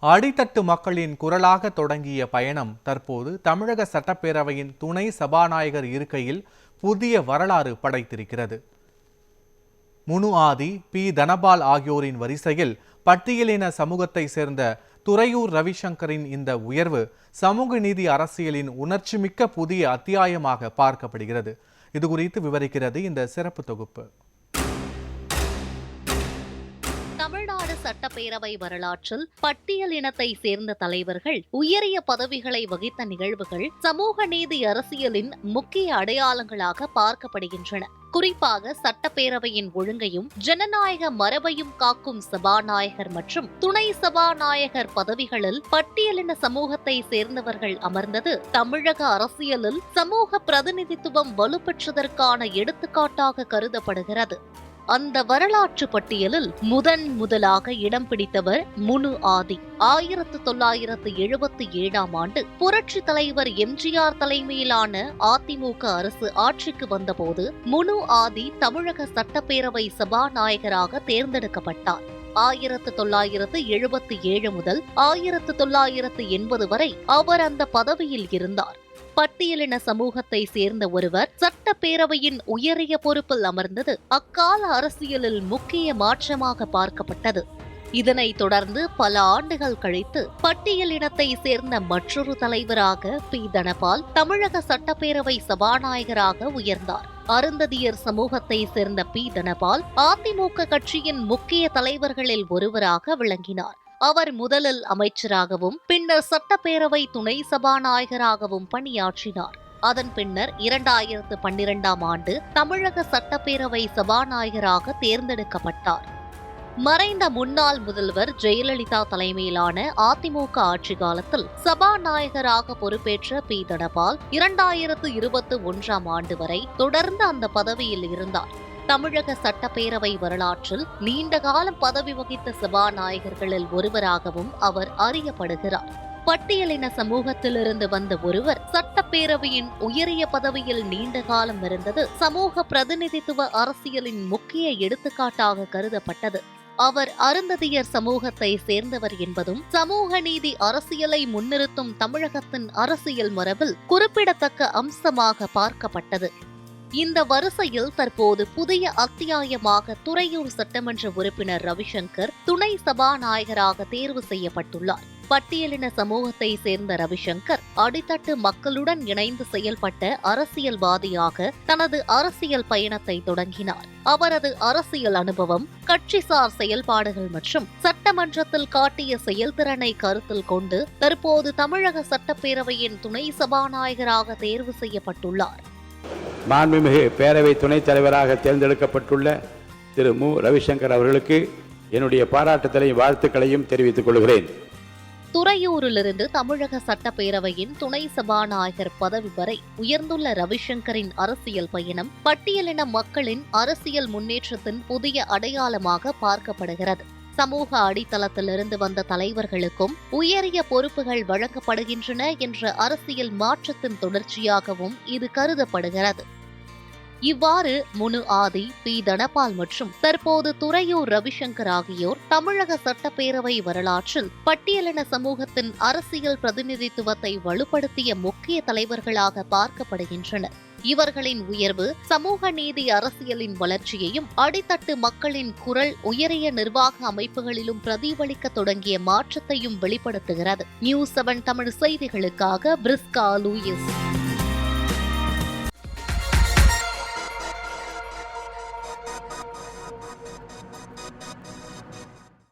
அடித்தட்டு மக்களின் குரலாக தொடங்கிய பயணம் தற்போது தமிழக சட்டப்பேரவையின் துணை சபாநாயகர் இருக்கையில் புதிய வரலாறு படைத்திருக்கிறது. முனு ஆதி, பி தனபால் ஆகியோரின் வரிசையில் பட்டியலின சமூகத்தை சேர்ந்த துரையூர் ரவிசங்கரின் இந்த உயர்வு சமூக நீதி அரசியலின் உணர்ச்சிமிக்க புதிய அத்தியாயமாக பார்க்கப்படுகிறது. இது குறித்து விவரிக்கிறது இந்த சிறப்பு தொகுப்பு. தமிழ்நாடு சட்டப்பேரவை வரலாற்றில் பட்டியலினத்தை சேர்ந்த தலைவர்கள் உயரிய பதவிகளை வகித்த நிகழ்வுகள் சமூக நீதி அரசியலின் முக்கிய அடையாளங்களாக பார்க்கப்படுகின்றன. குறிப்பாக சட்டப்பேரவையின் ஒழுங்கையும் ஜனநாயக மரபையும் காக்கும் சபாநாயகர் மற்றும் துணை சபாநாயகர் பதவிகளில் பட்டியலின சமூகத்தை சேர்ந்தவர்கள் அமர்ந்தது தமிழக அரசியலில் சமூக பிரதிநிதித்துவம் வலுப்பெற்றதற்கான எடுத்துக்காட்டாக கருதப்படுகிறது. அந்த வரலாற்று பட்டியலில் முதலாக இடம் பிடித்தவர் முனு ஆதி. 1977 புரட்சி தலைவர் எம்ஜிஆர் தலைமையிலான அதிமுக அரசு ஆட்சிக்கு வந்தபோது முனு ஆதி தமிழக சட்டப்பேரவை சபாநாயகராக தேர்ந்தெடுக்கப்பட்டார். 1977 முதல் 1980 வரை அவர் அந்த பதவியில் இருந்தார். பட்டியலின சமூகத்தை சேர்ந்த ஒருவர் சட்டப்பேரவையின் உயரிய பொறுப்பில் அமர்ந்தது அக்கால அரசியலில் முக்கிய மாற்றமாக பார்க்கப்பட்டது. இதனைத் தொடர்ந்து பல ஆண்டுகள் கழித்து பட்டியலினத்தை சேர்ந்த மற்றொரு தலைவராக பி தனபால் தமிழக சட்டப்பேரவை சபாநாயகராக உயர்ந்தார். அருந்ததியர் சமூகத்தை சேர்ந்த பி தனபால் அதிமுக கட்சியின் முக்கிய தலைவர்களில் ஒருவராக விளங்கினார். அவர் முதலில் அமைச்சராகவும் பின்னர் சட்டப்பேரவை துணை சபாநாயகராகவும் பணியாற்றினார். அதன் பின்னர் 2012 தமிழக சட்டப்பேரவை சபாநாயகராக தேர்ந்தெடுக்கப்பட்டார். மறைந்த முன்னாள் முதல்வர் ஜெயலலிதா தலைமையிலான அதிமுக ஆட்சி காலத்தில் சபாநாயகராக பொறுப்பேற்ற பி தனபால் 2021 வரை தொடர்ந்து அந்த பதவியில் இருந்தார். தமிழக சட்டப்பேரவை வரலாற்றில் நீண்ட காலம் பதவி வகித்த சபாநாயகர்களில் ஒருவராகவும் அவர் அறியப்படுகிறார். பட்டியலின சமூகத்திலிருந்து வந்த ஒருவர் சட்டப்பேரவையின் உயரிய பதவியில் நீண்ட காலம் இருந்தது சமூக பிரதிநிதித்துவ அரசியலின் முக்கிய எடுத்துக்காட்டாக கருதப்பட்டது. அவர் அருந்ததியர் சமூகத்தை சேர்ந்தவர் என்பதும் சமூக நீதி அரசியலை முன்னிறுத்தும் தமிழகத்தின் அரசியல் மரபில் குறிப்பிடத்தக்க அம்சமாக பார்க்கப்பட்டது. இந்த வரிசையில் தற்போது புதிய அத்தியாயமாக துரையூர் சட்டமன்ற உறுப்பினர் ரவிசங்கர் துணை சபாநாயகராக தேர்வு செய்யப்பட்டுள்ளார். பட்டியலின சமூகத்தை சேர்ந்த ரவிசங்கர் அடித்தட்டு மக்களுடன் இணைந்து செயல்பட்ட அரசியல்வாதியாக தனது அரசியல் பயணத்தை தொடங்கினார். அவரது அரசியல் அனுபவம், கட்சிசார் செயல்பாடுகள் மற்றும் சட்டமன்றத்தில் காட்டிய செயல்திறனை கருத்தில் கொண்டு தற்போது தமிழக சட்டப்பேரவையின் துணை சபாநாயகராக தேர்வு செய்யப்பட்டுள்ளார். மாண்புமிகு பேரவை துணைத் தலைவராக தேர்ந்தெடுக்கப்பட்டுள்ள திரு மு ரவிசங்கர் அவர்களுக்கு என்னுடைய பாராட்டுதலையும் வாழ்த்துக்களையும் தெரிவித்துக் கொள்கிறேன். துரையூரிலிருந்து தமிழக சட்டப்பேரவையின் துணை சபாநாயகர் பதவி வரை உயர்ந்துள்ள ரவிசங்கரின் அரசியல் பயணம் பட்டியலின மக்களின் அரசியல் முன்னேற்றத்தின் புதிய அடையாளமாக பார்க்கப்படுகிறது. சமூக அடித்தளத்திலிருந்து வந்த தலைவர்களுக்கும் உயரிய பொறுப்புகள் வழங்கப்படுகின்றன என்ற அரசியல் மாற்றத்தின் தொடர்ச்சியாகவும் இது கருதப்படுகிறது. இவ்வாறு முனு ஆதி, பி தனபால் மற்றும் தற்போது துரையூர் ரவிசங்கர் ஆகியோர் தமிழக சட்டப்பேரவை வரலாற்றில் பட்டியலின சமூகத்தின் அரசியல் பிரதிநிதித்துவத்தை வலுப்படுத்திய முக்கிய தலைவர்களாக பார்க்கப்படுகின்றனர். இவர்களின் உயர்வு சமூக நீதி அரசியலின் வளர்ச்சியையும் அடித்தட்டு மக்களின் குரல் உயரிய நிர்வாக அமைப்புகளிலும் பிரதிபலிக்க தொடங்கிய மாற்றத்தையும் வெளிப்படுத்துகிறது. நியூஸ் 7 தமிழ் செய்திகளுக்காக பிரிஸ்கா லூயிஸ்.